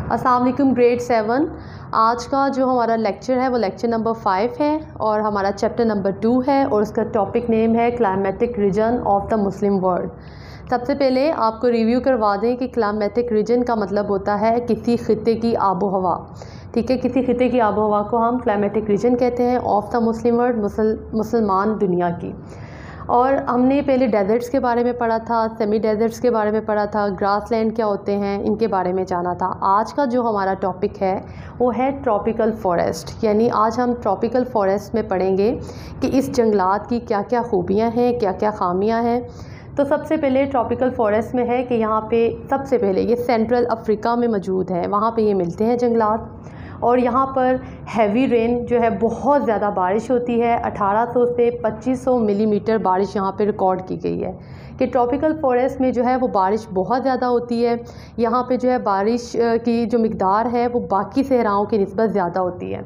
अस्सलाम वालेकुम ग्रेड 7। आज का जो हमारा लेक्चर है वो लेक्चर नंबर 5 है और हमारा चैप्टर नंबर 2 है और उसका टॉपिक नेम है climatic reason of the Muslim world. सबसे पहले आपको रिव्यू करवा दें कि क्लाइमेटिक रीजन का मतलब होता है किसी ख़ित्ते की आबो हवा। ठीक है, किसी ख़ित्ते की आबो हवा को हम क्लाइमेटिक रीजन कहते हैं ऑफ द मुस्लिम वर्ल्ड, मुसलमान दुनिया की। और हमने पहले डेजर्ट्स के बारे में पढ़ा था, सेमी डेजर्ट्स के बारे में पढ़ा था, ग्रासलैंड क्या होते हैं इनके बारे में जाना था। आज का जो हमारा टॉपिक है वो है ट्रॉपिकल फॉरेस्ट, यानी आज हम ट्रॉपिकल फॉरेस्ट में पढ़ेंगे कि इस जंगलात की क्या क्या खूबियाँ हैं, क्या क्या खामियाँ हैं। तो सबसे पहले ट्रॉपिकल फॉरेस्ट में है कि यहाँ पे सबसे पहले ये सेंट्रल अफ्रीका में मौजूद है, वहाँ पे ये मिलते हैं जंगलात। और यहाँ पर हैवी रेन जो है बहुत ज़्यादा बारिश होती है, 1800 से 2500 मिलीमीटर बारिश यहाँ पे रिकॉर्ड की गई है कि ट्रॉपिकल फॉरेस्ट में जो है वो बारिश बहुत ज़्यादा होती है। यहाँ पे जो है बारिश की जो मिकदार है वो बाकी सहराओं की निस्बत ज़्यादा होती है।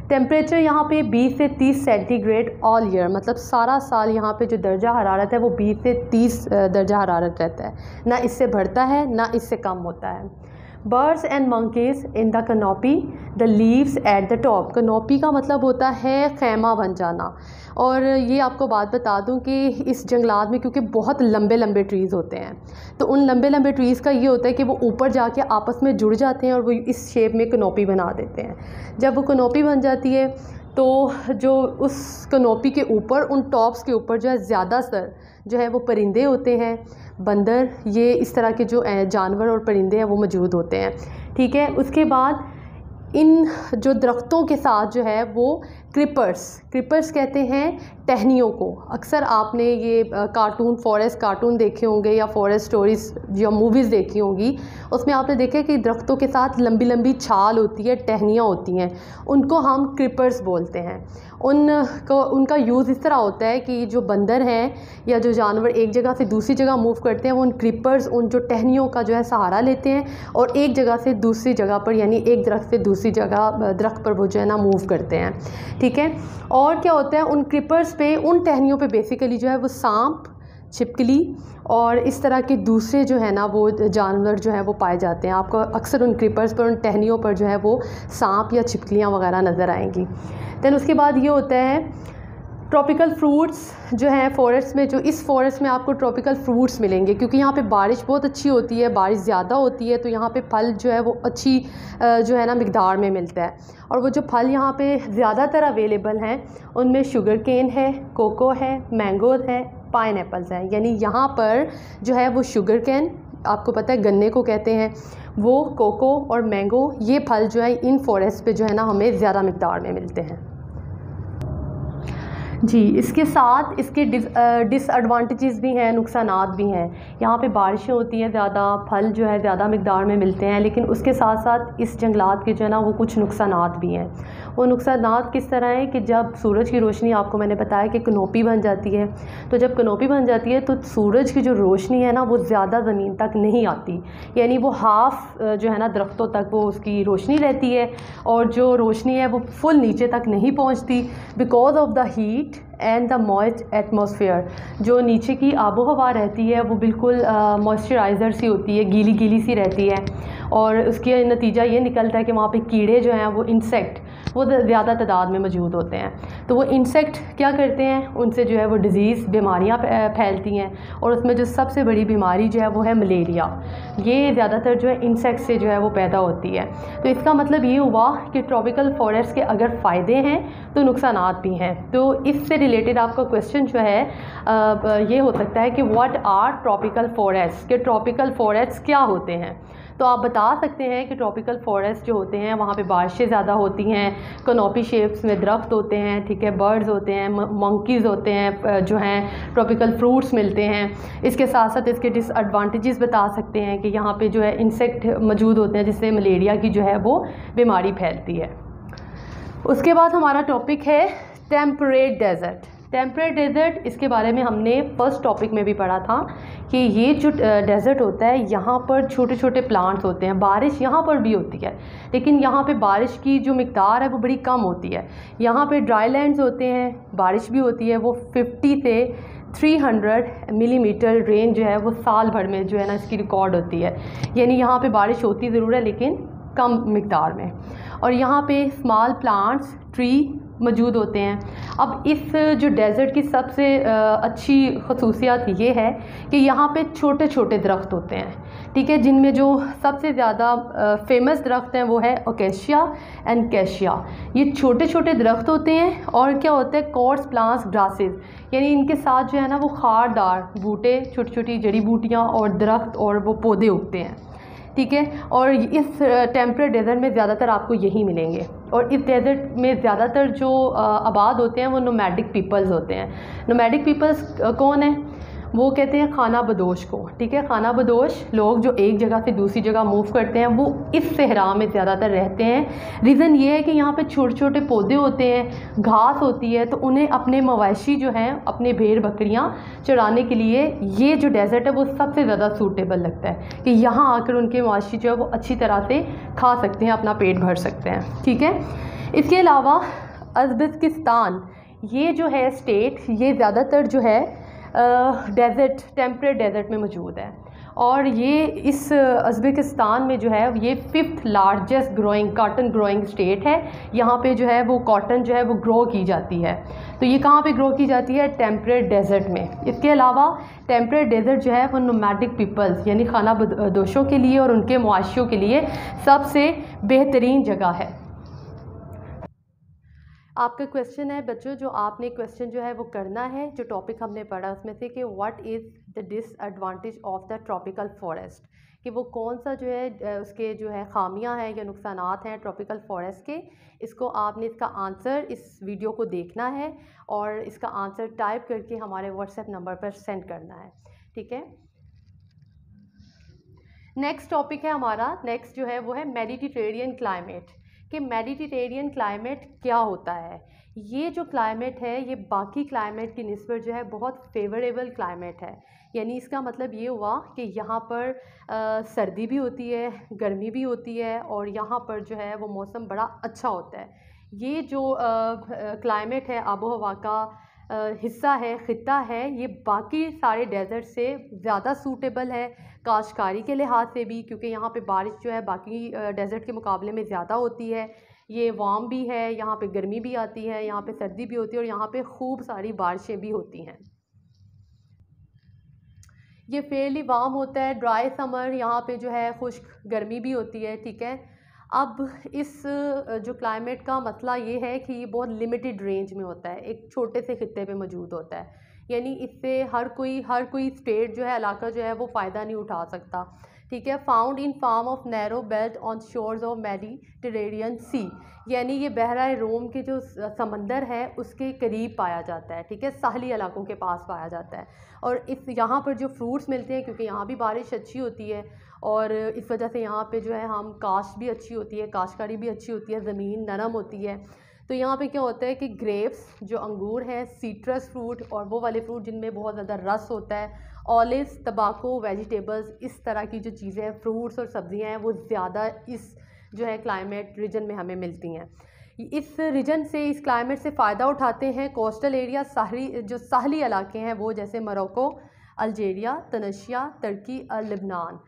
टेम्परेचर यहाँ पे 20 से 30 सेंटीग्रेड ऑल ईयर, मतलब सारा साल यहाँ पे जो दर्जा हरारत है वो 20 से 30 दर्जा हरारत रहता है, ना इससे बढ़ता है ना इससे कम होता है। Birds and monkeys in the canopy, the leaves at the top. Canopy का मतलब होता है खैमा बन जाना। और ये आपको बात बता दूं कि इस जंगलात में क्योंकि बहुत लंबे लंबे ट्रीज़ होते हैं, तो उन लंबे लंबे ट्रीज़ का ये होता है कि वो ऊपर जाके आपस में जुड़ जाते हैं और वो इस शेप में कनोपी बना देते हैं। जब वो कनोपी बन जाती है तो जो उस कनोपी के ऊपर, उन टॉप्स के ऊपर जो है ज़्यादातर जो है वो परिंदे होते हैं, बंदर, ये इस तरह के जो जानवर और परिंदे हैं वो मौजूद होते हैं। ठीक है, उसके बाद इन जो दरख्तों के साथ जो है वो क्रिपर्स कहते हैं टहनियों को। अक्सर आपने ये कार्टून, फॉरेस्ट कार्टून देखे होंगे या फॉरेस्ट स्टोरीज़ या मूवीज़ देखी होंगी, उसमें आपने देखा कि दरख्तों के साथ लंबी लंबी छाल होती है, टहनियाँ होती हैं, उनको हम क्रिपर्स बोलते हैं। उनका यूज़ इस तरह होता है कि जो बंदर हैं या जो जानवर एक जगह से दूसरी जगह मूव करते हैं वो उन क्रिपर्स, उन जो टहनियों का जो है सहारा लेते हैं और एक जगह से दूसरी जगह पर, यानी एक दरख्त से दूसरी जगह दरख्त पर वो जो है ना मूव करते हैं। ठीक है, और क्या होता है उन क्रिपर्स पे, उन टहनियों पे बेसिकली जो है वो सांप, छिपकली और इस तरह के दूसरे जो है ना वो जानवर जो है वो पाए जाते हैं। आपको अक्सर उन क्रिपर्स पर, उन टहनियों पर जो है वो सांप या छिपकलियाँ वगैरह नज़र आएंगी। देन उसके बाद ये होता है ट्रॉपिकल फ्रूट्स जो हैं फॉरेस्ट में, जो इस फॉरेस्ट में आपको ट्रॉपिकल फ्रूट्स मिलेंगे क्योंकि यहाँ पे बारिश बहुत अच्छी होती है, बारिश ज़्यादा होती है, तो यहाँ पे फल जो है वो अच्छी जो है ना मिकदार में मिलता है। और वो जो फल यहाँ पे ज़्यादातर अवेलेबल हैं उनमें शुगर केन है, कोको है, मैंगोज़ है, पाइन एप्पल्स हैं। यानी यहाँ पर जो है वो शुगर केन, आपको पता है गन्ने को कहते हैं, वो कोको और मैंगो, ये फल जो है इन फॉरेस्ट पे जो है ना हमें ज़्यादा मिकदार में मिलते हैं जी। इसके साथ इसके डिसएडवांटेजेस भी हैं, नुकसानात भी हैं। यहाँ पे बारिशें होती हैं ज़्यादा, फल जो है ज़्यादा मिकदार में मिलते हैं, लेकिन उसके साथ साथ इस जंगलात के जो है ना वो कुछ नुकसानात भी हैं। वो नुकसानात किस तरह हैं कि जब सूरज की रोशनी, आपको मैंने बताया कि कनोपी बन जाती है, तो जब कनोपी बन जाती है तो सूरज की जो रोशनी है ना वो ज़्यादा ज़मीन तक नहीं आती, यानी वो हाफ़ जो है ना दरख्तों तक वो उसकी रोशनी रहती है और जो रोशनी है वो फुल नीचे तक नहीं पहुँचती because of the heat and the moist atmosphere. जो नीचे की आबो हवा रहती है वो बिल्कुल मॉइस्चराइज़र सी होती है, गीली गीली सी रहती है और उसके नतीजा ये निकलता है कि वहाँ पे कीड़े जो हैं वो इंसेक्ट वो ज़्यादा तादाद में मौजूद होते हैं। तो वो इंसेक्ट क्या करते हैं, उनसे जो है वो डिज़ीज़, बीमारियाँ फैलती हैं और उसमें जो सबसे बड़ी बीमारी जो है वो है मलेरिया। ये ज़्यादातर जो है इंसेक्ट से जो है वो पैदा होती है। तो इसका मतलब ये हुआ कि ट्रॉपिकल फॉरेस्ट के अगर फ़ायदे हैं तो नुकसानात भी हैं। तो इससे रिलेटेड आपका क्वेश्चन जो है ये हो सकता है कि व्हाट आर ट्रॉपिकल फॉरेस्ट, के ट्रॉपिकल फॉरेस्ट क्या होते हैं। तो आप बता सकते हैं कि ट्रॉपिकल फॉरेस्ट जो होते हैं वहाँ पे बारिशें ज़्यादा होती हैं, कनोपी शेप्स में दरख्त होते हैं, ठीक है, बर्ड्स होते हैं, मंकीज़ होते हैं, जो हैं ट्रॉपिकल फ्रूट्स मिलते हैं। इसके साथ साथ इसके डिसएडवांटेजेस बता सकते हैं कि यहाँ पे जो है इंसेक्ट मौजूद होते हैं जिससे मलेरिया की जो है वो बीमारी फैलती है। उसके बाद हमारा टॉपिक है टेम्परेट डेजर्ट। टेम्परेट डेजर्ट, इसके बारे में हमने फर्स्ट टॉपिक में भी पढ़ा था कि ये जो डेजर्ट होता है यहाँ पर छोटे छोटे प्लांट्स होते हैं, बारिश यहाँ पर भी होती है लेकिन यहाँ पे बारिश की जो मिकदार है वो बड़ी कम होती है। यहाँ पे ड्राई लैंड्स होते हैं, बारिश भी होती है, वो 50 से 300 मिलीमीटर रेन जो है वो साल भर में जो है ना इसकी रिकॉर्ड होती है। यानी यहाँ पे बारिश होती ज़रूर है लेकिन कम मिकदार में, और यहाँ पे स्मॉल प्लांट्स ट्री मौजूद होते हैं। अब इस जो डेज़र्ट की सबसे अच्छी खसूसियत ये है कि यहाँ पे छोटे छोटे दरख्त होते हैं, ठीक है, जिनमें जो सबसे ज़्यादा फेमस दरख्त हैं वो है ओकेशिया एंड कैशिया। ये छोटे छोटे दरख्त होते हैं और क्या होता है, कॉर्ड्स प्लांट्स ग्रासेस, यानी इनके साथ जो है ना वो खारदार बूटे, छोटी छोटी जड़ी बूटियाँ और दरख्त और वो पौधे उगते हैं, ठीक है। और इस टेम्परेट डेज़र्ट में ज़्यादातर आपको यही मिलेंगे। और इस डेज़र्ट में ज़्यादातर जो आबाद होते हैं वो नोमैडिक पीपल्स होते हैं। नोमैडिक पीपल्स कौन है? वो कहते हैं खाना बदोश को, ठीक है। खाना बदोश लोग जो एक जगह से दूसरी जगह मूव करते हैं वो इस सहरा में ज़्यादातर रहते हैं। रीज़न ये है कि यहाँ पे छोटे छोटे पौधे होते हैं, घास होती है, तो उन्हें अपने मवेशी जो हैं, अपने भेड़ बकरियाँ चराने के लिए ये जो डेज़र्ट है वो सबसे ज़्यादा सूटेबल लगता है कि यहाँ आकर उनके मवेशी जो है वो अच्छी तरह से खा सकते हैं, अपना पेट भर सकते हैं, ठीक है। इसके अलावा उज़्बेकिस्तान ये जो है स्टेट, ये ज़्यादातर जो है डेज़र्ट, टेम्परेट डेज़र्ट में मौजूद है। और ये इस उज़्बेकिस्तान में जो है ये 5th largest growing cotton growing state है। यहाँ पे जो है वो कॉटन जो है वो ग्रो की जाती है। तो ये कहाँ पे ग्रो की जाती है? टेम्परेट डेज़र्ट में। इसके अलावा टेम्परेट डेज़र्ट जो है वो नोमैडिक पीपल्स यानी खाना बदोशों के लिए और उनके मुआशियों के लिए सबसे बेहतरीन जगह है। आपका क्वेश्चन है बच्चों, जो आपने क्वेश्चन जो है वो करना है, जो टॉपिक हमने पढ़ा उसमें से कि what is the disadvantage of the tropical forest, कि वो कौन सा जो है उसके जो है खामियां हैं या नुकसानात हैं ट्रॉपिकल फॉरेस्ट के। इसको आपने इसका आंसर इस वीडियो को देखना है और इसका आंसर टाइप करके हमारे व्हाट्सएप नंबर पर सेंड करना है, ठीक है। नेक्स्ट टॉपिक है हमारा, नेक्स्ट जो है वो है मेडिटेरेनियन क्लाइमेट, कि मेडिटेरेनियन क्लाइमेट क्या होता है। ये जो क्लाइमेट है ये बाकी क्लाइमेट की निस्बत जो है बहुत फेवरेबल क्लाइमेट है। यानी इसका मतलब ये हुआ कि यहाँ पर सर्दी भी होती है, गर्मी भी होती है और यहाँ पर जो है वो मौसम बड़ा अच्छा होता है। ये जो क्लाइमेट है आबो हवा का हिस्सा है, ख़ित्ता है, ये बाकी सारे डेज़र्ट से ज़्यादा सूटेबल है काश्तकारी के लिहाज से भी, क्योंकि यहाँ पे बारिश जो है बाकी डेज़र्ट के मुकाबले में ज़्यादा होती है। ये वार्म भी है, यहाँ पे गर्मी भी आती है, यहाँ पे सर्दी भी होती है और यहाँ पे खूब सारी बारिशें भी होती हैं। ये फेयरली वार्म होता है, ड्राई समर, यहाँ पे जो है खुश्क गर्मी भी होती है, ठीक है। अब इस जो क्लाइमेट का मसला ये है कि ये बहुत लिमिटेड रेंज में होता है, एक छोटे से खित्ते पे मौजूद होता है। यानी इससे हर कोई स्टेट जो है, इलाका जो है वो फ़ायदा नहीं उठा सकता, ठीक है। Found in form of narrow belt on shores of Mediterranean sea, यानी ये बहरा रोम के जो समंदर है उसके करीब पाया जाता है, ठीक है, साहली इलाकों के पास पाया जाता है। और इस यहाँ पर जो फ्रूट्स मिलते हैं, क्योंकि यहाँ भी बारिश अच्छी होती है और इस वजह से यहाँ पे जो है हम काश्त भी अच्छी होती है, काश्तकारी भी अच्छी होती है, ज़मीन नरम होती है। तो यहाँ पे क्या होता है कि ग्रेप्स जो अंगूर हैं, सीट्रस फ्रूट और वो वाले फ्रूट जिनमें बहुत ज़्यादा रस होता है, ऑलिव्स, तंबाकू, वेजिटेबल्स, इस तरह की जो चीज़ें हैं, फ्रूट्स और सब्ज़ियाँ हैं, वो ज़्यादा इस जो है क्लाइमेट रीजन में हमें मिलती हैं। इस रीजन से, इस क्लाइमेट से फ़ायदा उठाते हैं कोस्टल एरिया, साहली इलाके हैं वो, जैसे मोरक्को, अल्जीरिया, तुनीसिया, तुर्की और लेबनान।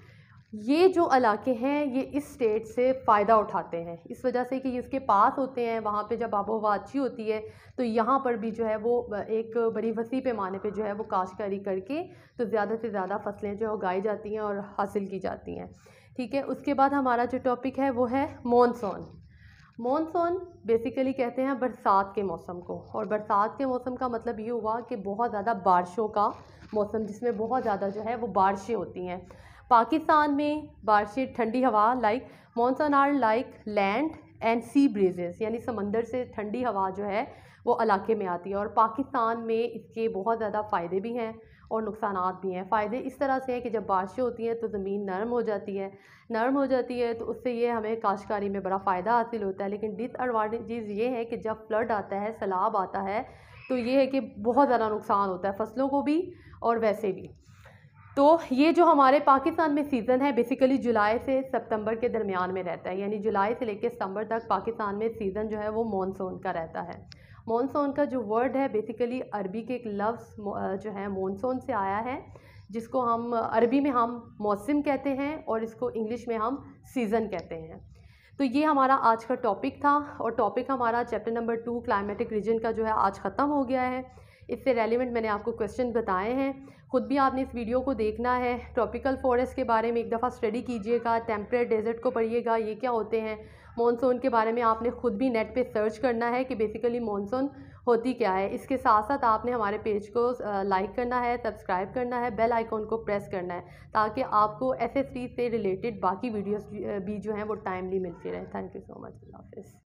ये जो इलाके हैं ये इस स्टेट से फ़ायदा उठाते हैं इस वजह से कि इसके पास होते हैं। वहाँ पे जब आबो हवा अच्छी होती है तो यहाँ पर भी जो है वो एक बड़ी वसी पैमाने पे जो है वो काश्तकारी करके तो ज़्यादा से ज़्यादा फसलें जो उगाई जाती हैं और हासिल की जाती हैं, ठीक है। उसके बाद हमारा जो टॉपिक है वो है मॉनसून। मॉनसून बेसिकली कहते हैं बरसात के मौसम को, और बरसात के मौसम का मतलब ये हुआ कि बहुत ज़्यादा बारिशों का मौसम, जिसमें बहुत ज़्यादा जो है वो बारिशें होती हैं। पाकिस्तान में बारिशें, ठंडी हवा, like monsoon or like land and sea breezes, यानी समंदर से ठंडी हवा जो है वो इलाके में आती है। और पाकिस्तान में इसके बहुत ज़्यादा फ़ायदे भी हैं और नुकसानात भी हैं। फ़ायदे इस तरह से हैं कि जब बारिशें होती हैं तो ज़मीन नरम हो जाती है, तो उससे ये हमें काश्तकारी में बड़ा फ़ायदा हासिल होता है। लेकिन डिसएडवांटेज ये है कि जब फ्लड आता है, सैलाब आता है, तो ये है कि बहुत ज़्यादा नुकसान होता है फसलों को भी और वैसे भी। तो ये जो हमारे पाकिस्तान में सीज़न है बेसिकली जुलाई से सितंबर के दरमियान में रहता है, यानी जुलाई से लेकर सितंबर तक पाकिस्तान में सीज़न जो है वो मॉनसून का रहता है। मॉनसून का जो वर्ड है बेसिकली अरबी के एक लफ्ज़ जो है मॉनसून से आया है, जिसको हम अरबी में हम मौसम कहते हैं और इसको इंग्लिश में हम सीज़न कहते हैं। तो ये हमारा आज का टॉपिक था और टॉपिक हमारा चैप्टर नंबर 2 क्लाइमेटिक रीजन का जो है आज ख़त्म हो गया है। इससे रेलिवेंट मैंने आपको क्वेश्चन बताए हैं, ख़ुद भी आपने इस वीडियो को देखना है। ट्रॉपिकल फॉरेस्ट के बारे में एक दफ़ा स्टडी कीजिएगा, टेम्परेट डेजर्ट को पढ़िएगा, ये क्या होते हैं। मॉनसून के बारे में आपने ख़ुद भी नेट पे सर्च करना है कि बेसिकली मॉनसून होती क्या है। इसके साथ साथ आपने हमारे पेज को लाइक करना है, सब्सक्राइब करना है, बेल आइकॉन को प्रेस करना है ताकि आपको SST से रिलेटेड बाकी वीडियोस भी जो हैं वो टाइमली मिलती रहे। Thank you so much. अल्लाह हाफ़िज़।